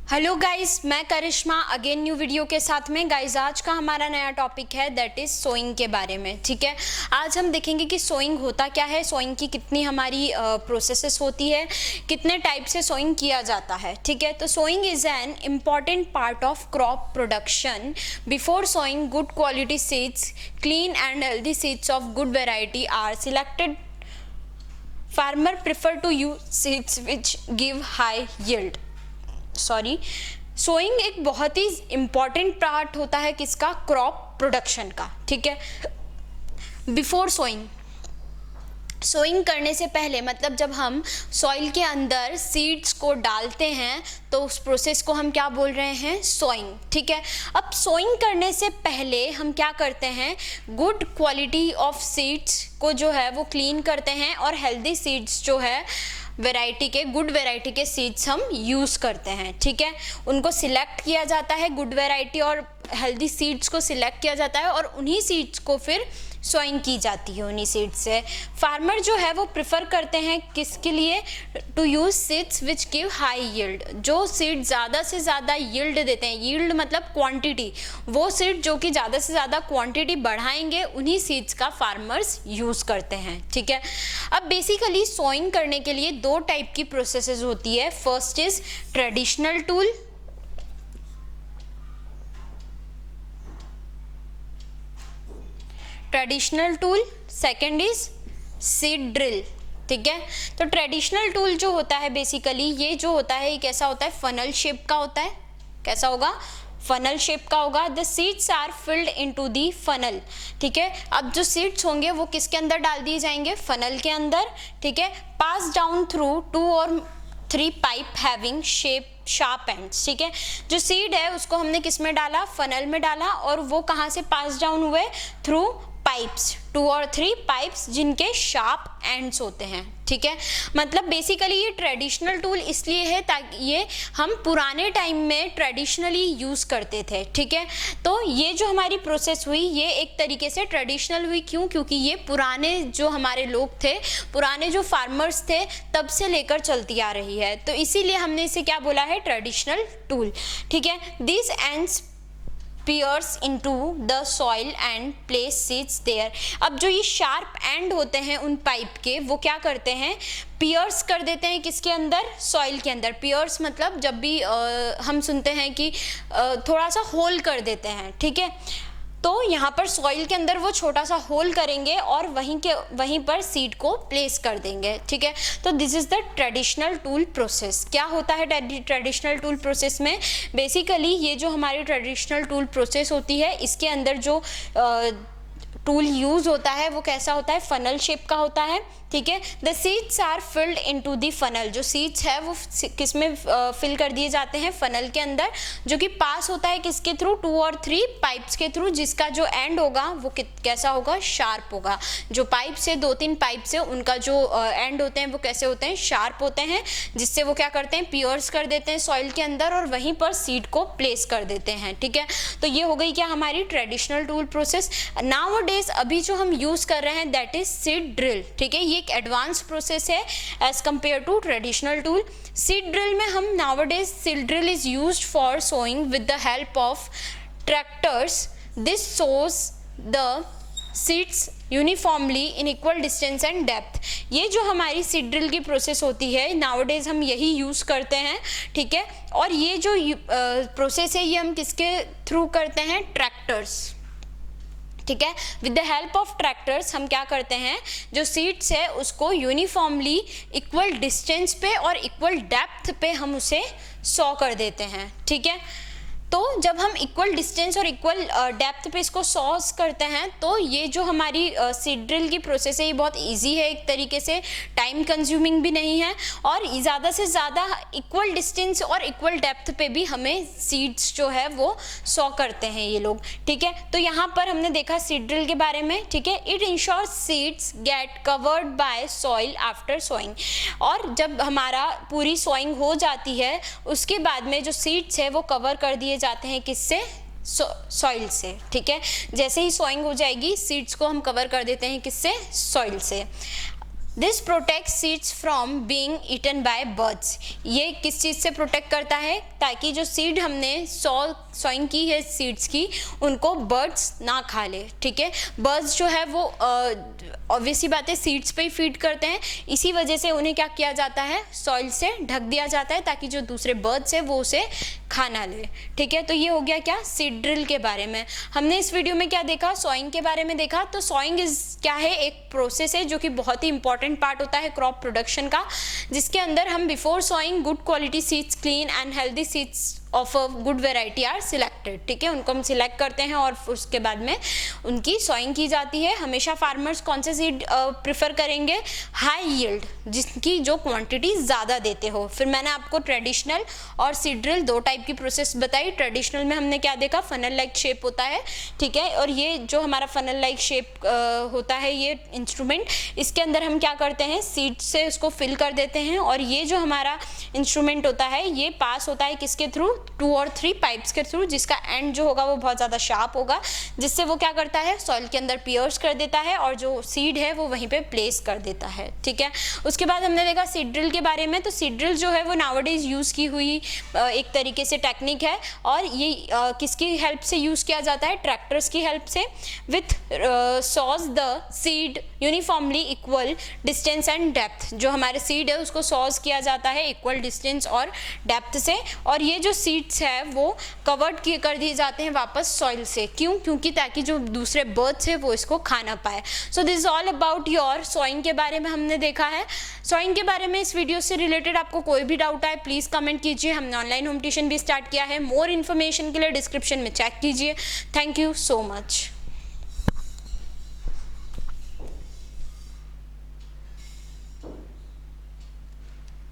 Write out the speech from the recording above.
Hello guys, मैं करिश्मा again new video के साथ में। गाइस आज का हमारा नया टॉपिक है दैट इज़ सोइंग के बारे में। ठीक है, आज हम देखेंगे कि सोइंग होता क्या है, सोइंग की कितनी हमारी प्रोसेसेस होती है, कितने टाइप से सोइंग किया जाता है। ठीक है, तो sowing is an important part of crop production. Before sowing good quality seeds, clean and healthy seeds of good variety are selected. Farmer prefer to use seeds which give high yield. Sowing एक बहुत ही important part होता है किसका, crop production का। ठीक है, before sowing करने से पहले मतलब जब हम सॉइल के अंदर सीड्स को डालते हैं तो उस प्रोसेस को हम क्या बोल रहे हैं, सोइंग। ठीक है, अब सोइंग करने से पहले हम क्या करते हैं, गुड क्वालिटी ऑफ सीड्स को जो है वो क्लीन करते हैं और हेल्दी सीड्स जो है गुड वैरायटी के सीड्स हम यूज़ करते हैं। ठीक है, उनको सिलेक्ट किया जाता है, गुड वैरायटी और हेल्दी सीड्स को सिलेक्ट किया जाता है और उन्हीं सीड्स को फिर सोइंग की जाती है उन्हीं सीड्स से। फार्मर जो है वो प्रेफर करते हैं किसके लिए, to use seeds which give high yield, जो सीड ज़्यादा से ज़्यादा यील्ड देते हैं। यील्ड मतलब क्वांटिटी, वो सीड जो कि ज़्यादा से ज़्यादा क्वांटिटी बढ़ाएंगे उन्हीं सीड्स का फार्मर्स यूज़ करते हैं। ठीक है, अब बेसिकली सोइंग करने के लिए दो टाइप की प्रोसेसेस होती है। First is traditional tool, second is seed drill. ठीक है, तो ट्रेडिशनल टूल जो होता है बेसिकली ये जो होता है ये कैसा होता है, फनल शेप का होता है। कैसा होगा, फनल शेप का होगा। The seeds are filled into the funnel. ठीक है, अब जो सीड्स होंगे वो किसके अंदर डाल दिए जाएंगे, फनल के अंदर। ठीक है, pass down through 2 or 3 pipe having sharp ends. ठीक है, जो सीड है उसको हमने किस में डाला, फनल में डाला और वो कहाँ से पास डाउन हुए, थ्रू पाइप्स, 2 or 3 पाइप्स जिनके शार्प एंड्स होते हैं। ठीक है, मतलब बेसिकली ये ट्रेडिशनल टूल इसलिए है ताकि ये हम पुराने टाइम में ट्रेडिशनली यूज़ करते थे। ठीक है, तो ये जो हमारी प्रोसेस हुई ये एक तरीके से ट्रेडिशनल हुई। क्यों, क्योंकि ये पुराने जो हमारे लोग थे, पुराने जो फार्मर्स थे तब से लेकर चलती आ रही है, तो इसीलिए हमने इसे क्या बोला है, ट्रेडिशनल टूल। ठीक है, this ends pierce into the soil and place seeds there. अब जो ये शार्प एंड होते हैं उन पाइप के वो क्या करते हैं, पियर्स कर देते हैं किसके अंदर, सॉइल के अंदर। पियर्स मतलब जब भी हम सुनते हैं कि थोड़ा सा होल कर देते हैं। ठीक है, तो यहाँ पर सॉइल के अंदर वो छोटा सा होल करेंगे और वहीं पर सीड को प्लेस कर देंगे। ठीक है, तो this is the traditional tool process. क्या होता है ट्रेडिशनल टूल प्रोसेस में, बेसिकली ये जो हमारी ट्रेडिशनल टूल प्रोसेस होती है इसके अंदर जो टूल यूज़ होता है वो कैसा होता है, फनल शेप का होता है। ठीक है, the seeds are filled into the funnel, जो सीड्स है वो किस में फिल कर दिए जाते हैं, फनल के अंदर, जो कि पास होता है किसके थ्रू, 2 or 3 पाइप्स के थ्रू, जिसका जो एंड होगा वो कैसा होगा, शार्प होगा। जो पाइप से 2-3 पाइप से उनका जो एंड होते हैं वो कैसे होते हैं, शार्प होते हैं, जिससे वो क्या करते हैं, पियर्स कर देते हैं सॉइल के अंदर और वहीं पर सीड को प्लेस कर देते हैं। ठीक है, तो ये हो गई क्या हमारी ट्रेडिशनल टूल प्रोसेस। नाउअडेज अभी जो हम यूज़ कर रहे हैं दैट इज सीड ड्रिल। ठीक है, ये एक एडवांस प्रोसेस है as compare to traditional tool. Seed drill में हम nowadays seed drill is used for sowing with the help of tractors. This sows the seeds uniformly in equal distance and depth. ये जो हमारी seed drill की process होती है nowadays हम यही यूज़ करते हैं। ठीक है, और ये जो प्रोसेस है ये हम किसके थ्रू करते हैं, ट्रैक्टर्स। ठीक है, with the help of tractors हम क्या करते हैं, जो सीड्स है उसको यूनिफॉर्मली इक्वल डिस्टेंस पे और इक्वल डेप्थ पे हम उसे सॉ कर देते हैं। ठीक है, तो जब हम इक्वल डिस्टेंस और इक्वल डेप्थ पे इसको सॉस करते हैं तो ये जो हमारी सीड ड्रिल की प्रोसेस है ये बहुत इजी है, एक तरीके से टाइम कंज्यूमिंग भी नहीं है और ज़्यादा से ज़्यादा इक्वल डिस्टेंस और इक्वल डेप्थ पे भी हमें सीड्स जो है वो सॉ करते हैं ये लोग। ठीक है, तो यहाँ पर हमने देखा सीड ड्रिल के बारे में। ठीक है, it ensures seeds get covered by soil after sowing, और जब हमारा पूरी सोइंग हो जाती है उसके बाद में जो सीड्स है वो कवर कर दिए जाते हैं किससे, सॉइल से। ठीक है, जैसे ही सोइंग हो जाएगी सीड्स को हम कवर कर देते हैं किससे, सॉइल से। This protect seeds from being eaten by birds. ये किस चीज़ से प्रोटेक्ट करता है, ताकि जो सीड हमने सॉइंग की है सीड्स की, उनको बर्ड्स ना खा ले। ठीक है, बर्ड्स जो है वो ऑब्वियसली बात है सीड्स पे ही फीड करते हैं, इसी वजह से उन्हें क्या किया जाता है, सॉइल से ढक दिया जाता है ताकि जो दूसरे बर्ड्स है वो उसे खा ना ले। ठीक है, तो ये हो गया क्या, सीड ड्रिल के बारे में। हमने इस वीडियो में क्या देखा, सॉइंग के बारे में देखा। तो सॉइंग इज क्या है, एक प्रोसेस है जो कि बहुत ही इंपॉर्टेंट पार्ट होता है क्रॉप प्रोडक्शन का, जिसके अंदर हम before sowing good quality seeds, clean and healthy seeds of a good variety are selected. ठीक है, उनको हम सिलेक्ट करते हैं और उसके बाद में उनकी सॉइंग की जाती है। हमेशा फार्मर्स कौन से सीड प्रेफर करेंगे, हाई यील्ड, जिसकी जो क्वांटिटी ज़्यादा देते हो। फिर मैंने आपको ट्रेडिशनल और सीड ड्रिल दो टाइप की प्रोसेस बताई। ट्रेडिशनल में हमने क्या देखा, फनल लाइक शेप होता है। ठीक है, और ये जो हमारा फनल लाइक शेप होता है, ये इंस्ट्रूमेंट, इसके अंदर हम क्या करते हैं, सीड से उसको फिल कर देते हैं, और ये जो हमारा इंस्ट्रूमेंट होता है ये पास होता है किसके थ्रू, 2 और 3 पाइप्स के थ्रू, जिसका एंड जो होगा वो बहुत ज़्यादा शार्प होगा, जिससे वो क्या करता है, सॉइल के अंदर पियर्स कर देता है और जो सीड है वो वहीं पे प्लेस कर देता है। ठीक है, उसके बाद हमने देखा सीड ड्रिल के बारे में। तो सीड ड्रिल जो है वो नाउअडेज यूज़ की हुई एक तरीके से टेक्निक है, और ये किसकी हेल्प से यूज़ किया जाता है, ट्रैक्टर्स की हेल्प से। With sows the seed uniformly equal distance and depth. जो हमारे सीड है उसको सॉज किया जाता है इक्वल डिस्टेंस और डेप्थ से, और ये जो सीड्स है वो कवर्ड किए कर दिए जाते हैं वापस सॉइल से। क्यों, क्योंकि ताकि जो दूसरे बर्ड्स है वो इसको खा ना पाए। So this is all about your sawing के बारे में हमने देखा है। सॉइंग के बारे में इस वीडियो से रिलेटेड आपको कोई भी डाउट आए प्लीज़ कमेंट कीजिए। हमने ऑनलाइन होम ट्यूशन भी स्टार्ट किया है, मोर इन्फॉर्मेशन के लिए डिस्क्रिप्शन में चेक कीजिए। Thank you so much.